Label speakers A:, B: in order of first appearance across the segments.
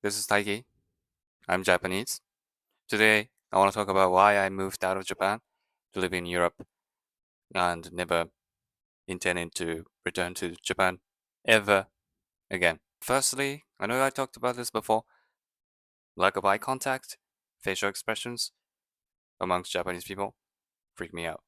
A: This is Taiki. I'm Japanese. Today, I want to talk about why I moved out of Japan to live in Europe and never intending to return to Japan ever again. Firstly, I know I talked about this before, lack of eye contact, facial expressions amongst Japanese people freak me out.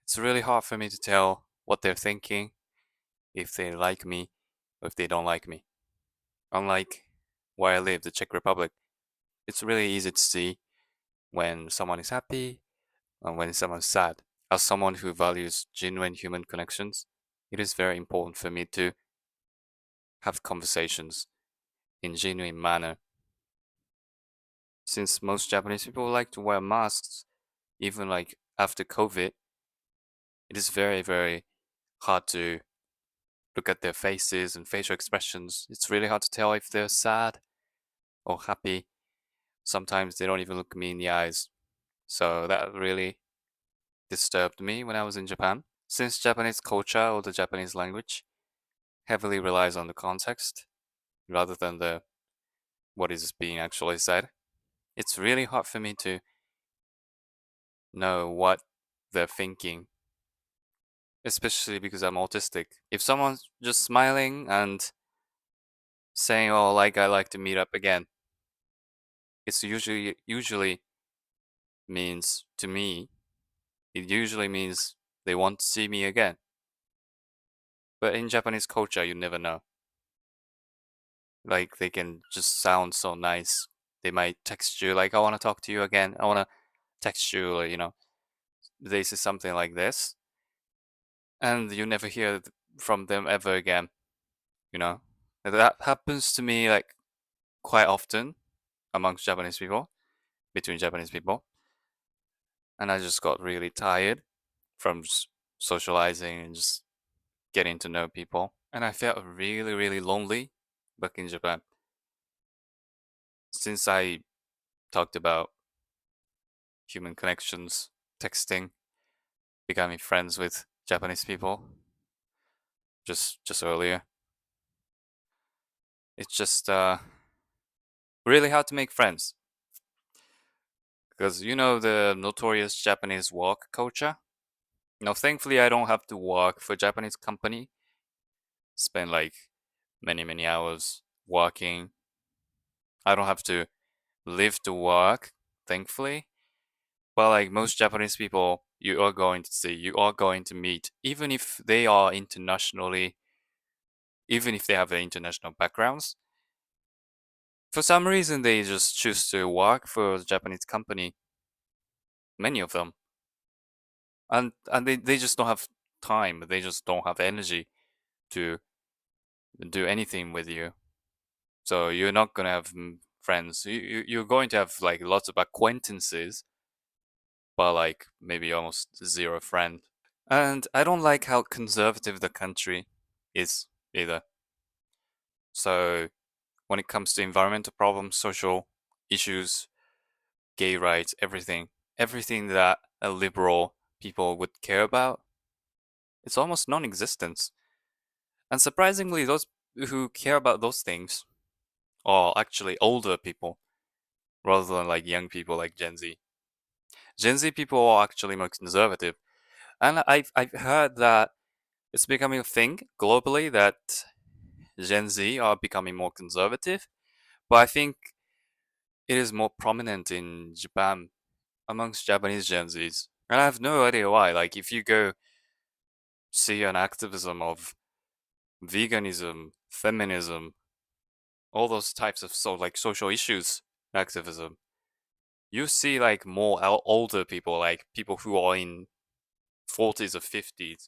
A: It's really hard for me to tell what they're thinking, if they like me, or if they don't like me. Unlike where I live, the Czech Republic, it's really easy to see when someone is happy and when someone's sad. As someone who values genuine human connections, it is very important for me to have conversations in genuine manner. Since most Japanese people like to wear masks, even like after COVID, it is very, very hard to look at their faces and facial expressions. It's really hard to tell if they're sad or happy. Sometimes they don't even look me in the eyes. So that really disturbed me when I was in Japan. Since Japanese culture or the Japanese language heavily relies on the context rather than the what is being actually said, it's really hard for me to know what they're thinking, especially because I'm autistic. If someone's just smiling and saying, "Oh, like I like to meet up again," it's usually means to me, it usually means they want to see me again. But in Japanese culture, you never know. Like they can just sound so nice. They might text you like, "I want to talk to you again. I want to text you," or they say something like this, and you never hear from them ever again. You know, that happens to me like quite often amongst Japanese people, between Japanese people, and I just got really tired from socializing and just getting to know people, and I felt really, really lonely back in Japan. Since I talked about human connections, texting, becoming friends with Japanese people just earlier, it's just really hard to make friends. Because you know the notorious Japanese work culture? Now, thankfully, I don't have to work for a Japanese company, spend like many, many hours working. I don't have to live to work, thankfully. But like most Japanese people, you are going to see, you are going to meet, even if they are internationally, even if they have international backgrounds. For some reason, they just choose to work for a Japanese company, many of them. And they just don't have time, they just don't have energy to do anything with you. So you're not gonna have friends. You're going to have like lots of acquaintances, but like maybe almost zero friend. And I don't like how conservative the country is either. So when it comes to environmental problems, social issues, gay rights, everything that a liberal people would care about, it's almost non-existent. And surprisingly, those who care about those things are actually older people rather than like young people like Gen Z. Gen Z people are actually more conservative. And I've heard that it's becoming a thing globally that Gen Z are becoming more conservative, but I think it is more prominent in Japan amongst Japanese Gen Zs. And I have no idea why. Like if you go see an activism of veganism, feminism, all those types of like social issues activism, you see like more older people, like people who are in 40s or 50s,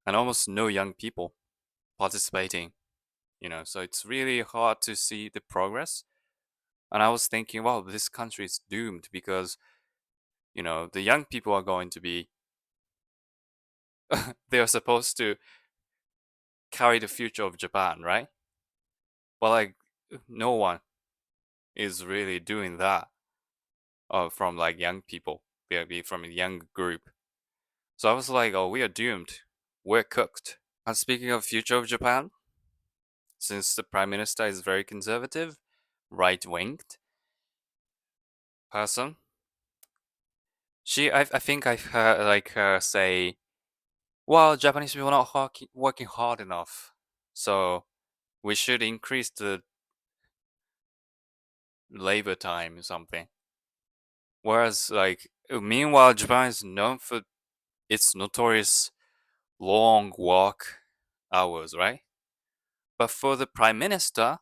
A: and almost no young people participating. So it's really hard to see the progress. And I was thinking, wow, this country is doomed because the young people are going to be they are supposed to carry the future of Japan, right? But like no one is really doing that from like young people, be from a young group. So I was like, oh, we are doomed. We're cooked. And speaking of future of Japan, since the prime minister is very conservative, right-winged person. I think I've heard like her say, "Well, Japanese people are not working hard enough, so we should increase the labor time or something." Whereas, like, meanwhile, Japan is known for its notorious long work hours, right? But for the prime minister,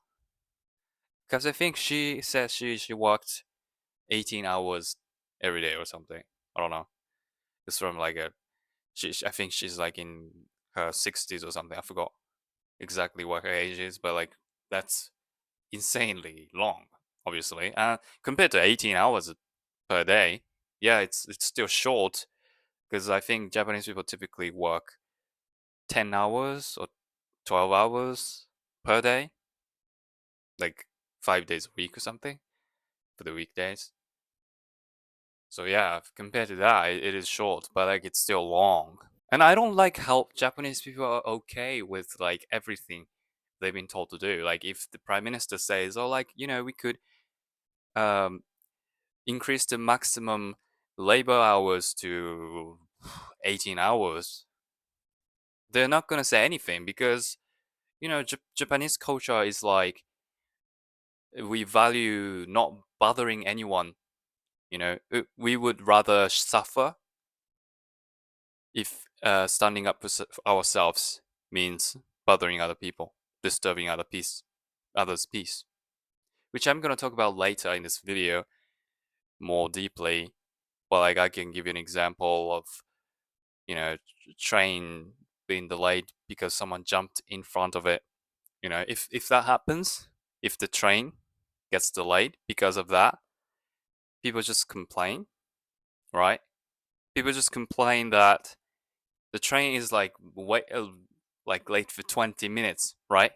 A: because I think she says she worked 18 hours every day or something. I don't know. It's from like a I think she's like in her 60s or something. I forgot exactly what her age is, but like that's insanely long, obviously. Compared to 18 hours per day, yeah, it's still short because I think Japanese people typically work 10 hours or 12 hours per day, like 5 days a week or something for the weekdays. So yeah, compared to that, it is short, but like it's still long. And I don't like how Japanese people are okay with like everything they've been told to do. Like if the prime minister says, "Oh, like we could um, increase the maximum labor hours to 18 hours," they're not gonna say anything because Japanese culture is like we value not bothering anyone. We would rather suffer if standing up for ourselves means bothering other people, disturbing others' peace, which I'm gonna talk about later in this video more deeply. But like I can give you an example of train being delayed because someone jumped in front of it. If that happens, if the train gets delayed because of that, people just complain, right? People just complain that the train is like late for 20 minutes, right?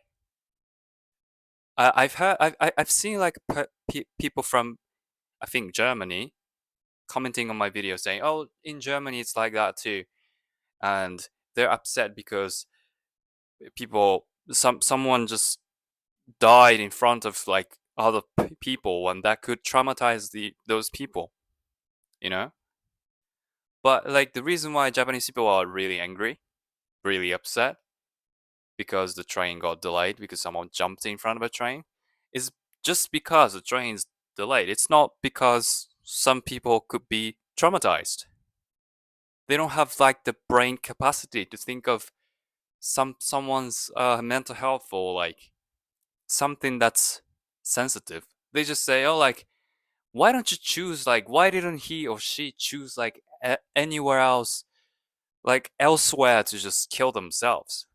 A: I've heard, I've seen like people from I think Germany commenting on my video saying, "Oh, in Germany it's like that too," and they're upset because someone just died in front of like other people, and that could traumatize those people, you know. But like the reason why Japanese people are really angry, really upset because the train got delayed because someone jumped in front of a train is just because the train's delayed. It's not because some people could be traumatized. They don't have like the brain capacity to think of someone's mental health or like something that's sensitive. They just say, "Oh, like why don't you choose like why didn't he or she choose like anywhere else, like elsewhere to just kill themselves?"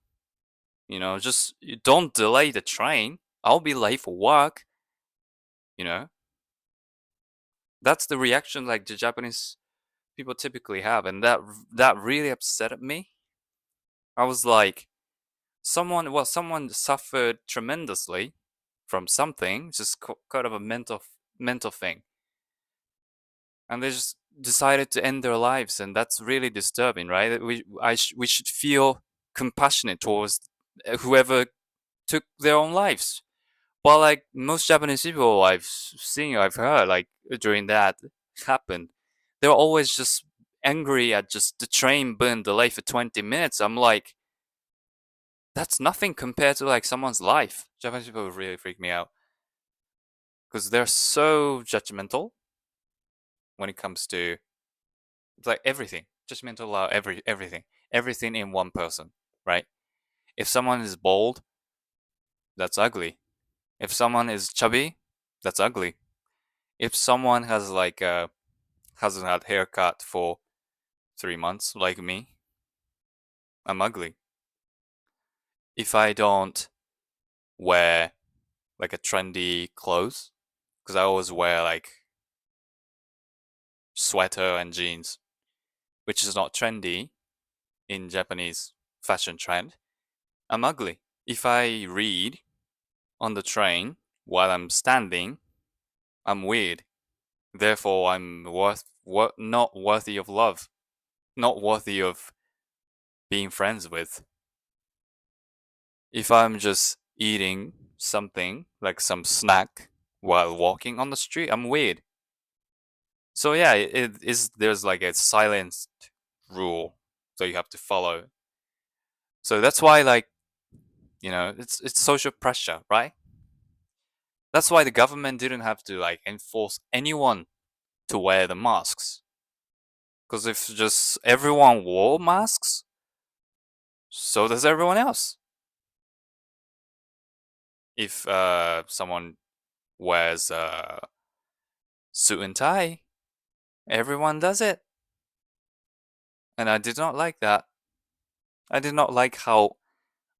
A: Just don't delay the train. I'll be late for work. You know, that's the reaction like the Japanese people typically have, and that really upset me. I was like, someone suffered tremendously from something, just kind of a mental thing, and they just decided to end their lives, and that's really disturbing, right? We should feel compassionate towards whoever took their own lives. But like most Japanese people I've heard, like during that happened, they're always just angry at just the train being delayed for 20 minutes. I'm like, that's nothing compared to like someone's life. Japanese people really freak me out because they're so judgmental when it comes to like everything. Judgmental about everything in one person, right? If someone is bald, that's ugly. If someone is chubby, that's ugly. If someone has like hasn't had haircut for 3 months, like me, I'm ugly. If I don't wear like a trendy clothes, because I always wear like sweater and jeans, which is not trendy in Japanese fashion trend, I'm ugly. If I read on the train while I'm standing, I'm weird. Therefore, I'm not worthy of love, not worthy of being friends with. If I'm just eating something like some snack while walking on the street. I'm weird. So yeah, it is. There's like a silenced rule, so you have to follow. So that's why, like, it's social pressure, right? That's why the government didn't have to like enforce anyone to wear the masks. Because if just everyone wore masks, so does everyone else. If someone wears a suit and tie, everyone does it. And I did not like that. I did not like how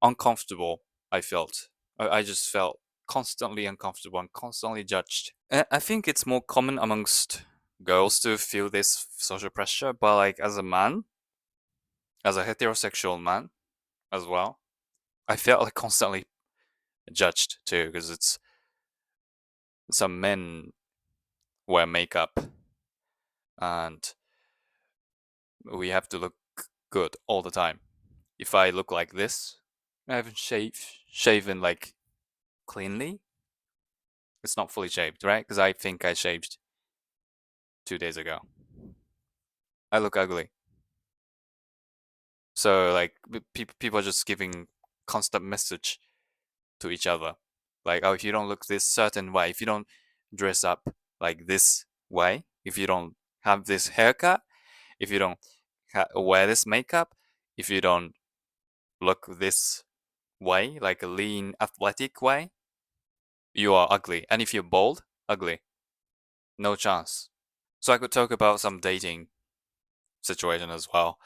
A: uncomfortable I felt. I just felt constantly uncomfortable and constantly judged. And I think it's more common amongst girls to feel this social pressure, but like as a man, as a heterosexual man as well, I felt like constantly judged too because it's some men wear makeup and we have to look good all the time. If I look like this, I haven't shaven like cleanly. It's not fully shaved, right? Because I think I shaved 2 days ago. I look ugly. So like people are just giving constant message to each other, like, oh, if you don't look this certain way, if you don't dress up like this way, if you don't have this haircut, if you don't wear this makeup, if you don't look this way, like a lean, athletic way, you are ugly. And if you're bald, ugly. No chance. So I could talk about some dating situation as well.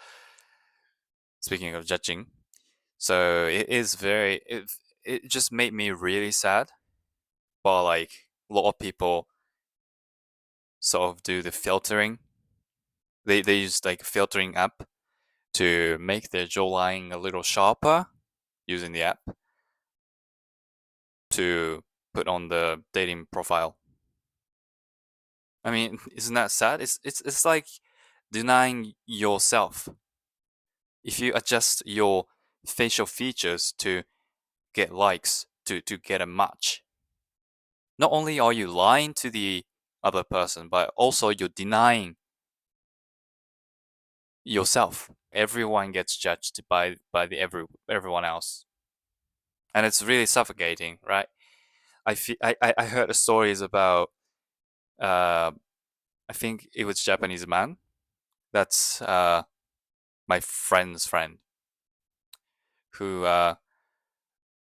A: Speaking of judging, so it just made me really sad. But like a lot of people sort of do the filtering. They use like filtering app to make their jawline a little sharper using the app to put on the dating profile. I mean, isn't that sad? It's like denying yourself. If you adjust your facial features to get likes, to get a match, not only are you lying to the other person, but also you're denying yourself. Everyone gets judged by the everyone else, and it's really suffocating, right? I heard stories about uh, I think it was Japanese man. That's my friend's friend who I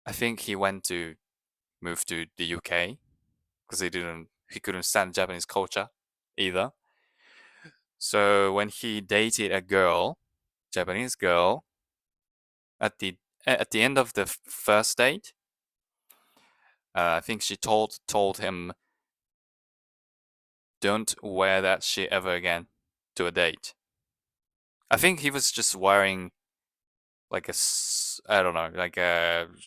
A: think he went to move to the UK because he couldn't stand Japanese culture either. So when he dated a girl, Japanese girl, at the end of the first date, I think she told him, "Don't wear that shit ever again to a date." I think he was just wearing like I don't know, like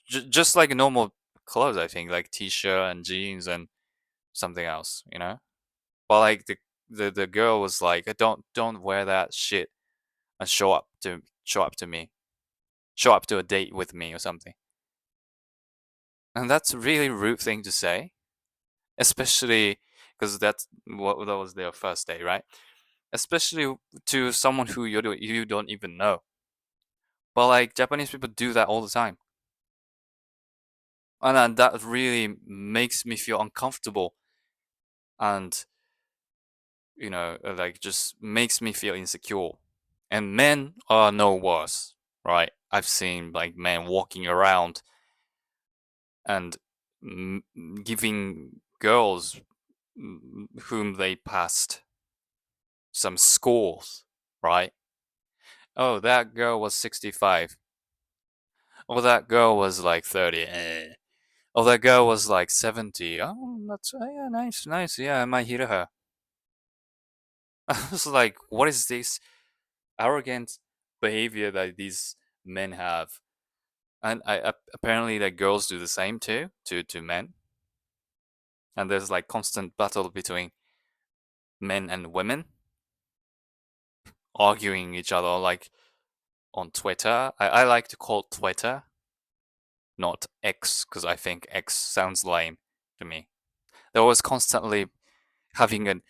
A: just like normal clothes. I think like t-shirt and jeans and something else, you know. But like the girl was like, don't wear that shit and show up to me, show up to a date with me or something. And that's a really rude thing to say, especially because that was their first day, right? Especially to someone who you don't even know. But like Japanese people do that all the time, and that really makes me feel uncomfortable, and like just makes me feel insecure. And men are no worse, right? I've seen like men walking around and giving girls whom they passed some scores, right? Oh, that girl was 65. Oh, that girl was like 30. Oh, that girl was like 70. Oh, that's yeah, nice, nice. Yeah, I might hit her. I was like, what is this arrogant behavior that these men have? And apparently, that girls do the same too to men. And there's like constant battle between men and women arguing each other, like on Twitter. I like to call Twitter, not X, because I think X sounds lame to me. They're always constantly having a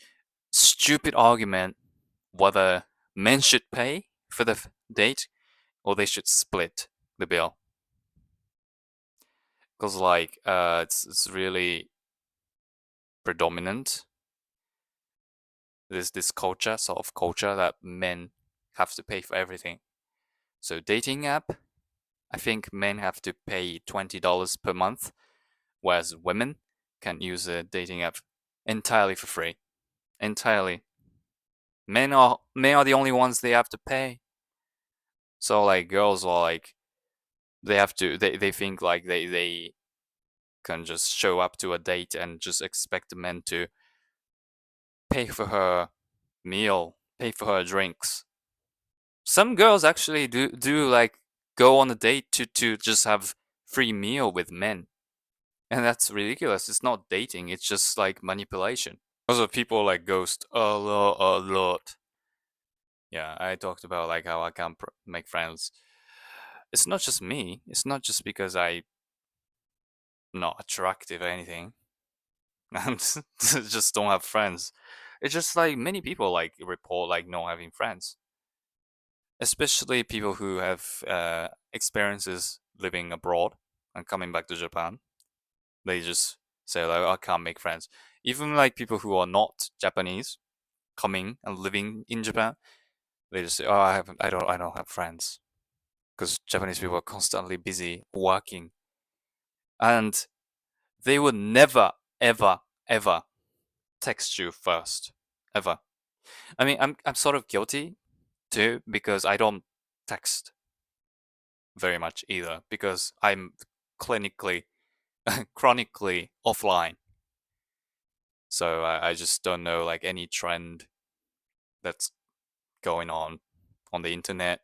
A: stupid argument whether men should pay for the date or they should split the bill. Because like it's really predominant, this culture, sort of culture, that men have to pay for everything. So dating app, I think men have to pay $20 per month, whereas women can use a dating app entirely for free. Entirely. Men are the only ones they have to pay. So like girls are like, they think like they can just show up to a date and just expect the men to pay for her meal, pay for her drinks. Some girls actually do like go on a date to just have free meal with men. And that's ridiculous. It's not dating, it's just like manipulation. Also, people like ghost a lot, a lot. Yeah, I talked about like how I can't make friends. It's not just me. It's not just because I'm not attractive or anything, and just don't have friends. It's just like many people like report like not having friends, especially people who have experiences living abroad and coming back to Japan. They just say like, I can't make friends. Even like people who are not Japanese coming and living in Japan, they just say, oh, I don't have friends, because Japanese people are constantly busy working, and they would never, ever, ever text you first, ever. I mean, I'm sort of guilty too, because I don't text very much either, because I'm clinically, chronically offline. So I just don't know like any trend that's going on the internet.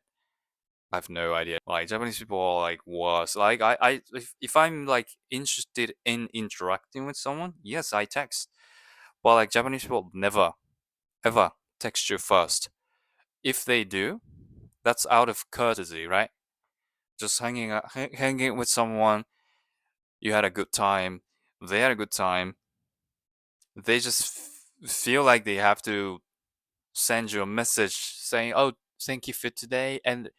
A: I have no idea. Like Japanese people are like worse. Like if I'm like interested in interacting with someone, yes, I text. But like Japanese people never ever text you first. If they do, that's out of courtesy, right? Just hanging with someone, you had a good time, they had a good time. They just feel like they have to send you a message saying, "Oh, thank you for today," and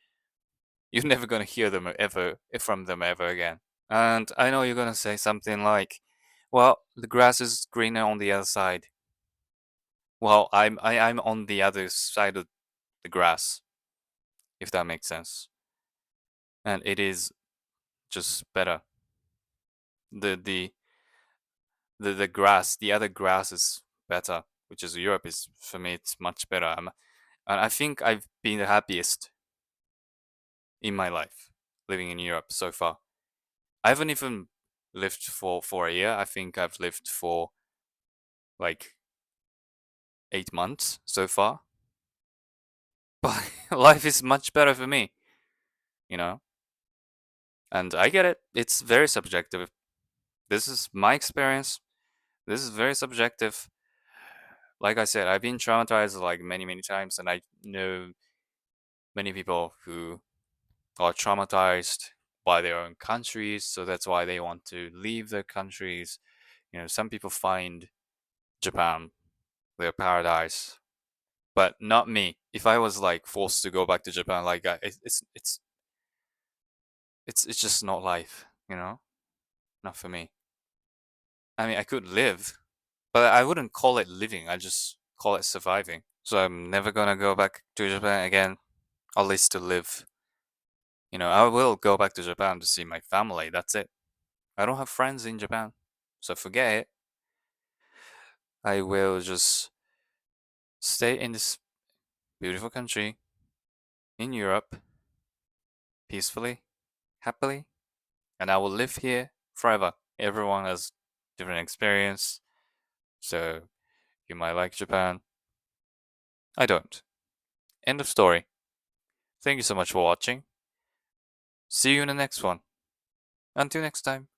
A: you're never gonna hear them ever from them ever again. And I know you're gonna say something like, "Well, the grass is greener on the other side." Well, I'm on the other side of the grass, if that makes sense. And it is just better. The the the grass, the other grass is better, which is Europe is for me. It's much better. And I think I've been the happiest in my life living in Europe so far. I haven't even lived for a year. I think I've lived for like 8 months so far. But life is much better for me, you know? And I get it. It's very subjective. This is my experience. This is very subjective. Like I said, I've been traumatized like many, many times, and I know many people who are traumatized by their own countries, so that's why they want to leave their countries. You know, some people find Japan their paradise, but not me. If I was like forced to go back to Japan, like it's just not life, you know, not for me. I mean, I could live, but I wouldn't call it living. I just call it surviving. So I'm never gonna go back to Japan again, at least to live. You know, I will go back to Japan to see my family. That's it. I don't have friends in Japan, so forget it. I will just stay in this beautiful country in Europe peacefully, happily, and I will live here forever. Everyone has different experience, so you might like Japan. I don't. End of story. Thank you so much for watching. See you in the next one. Until next time.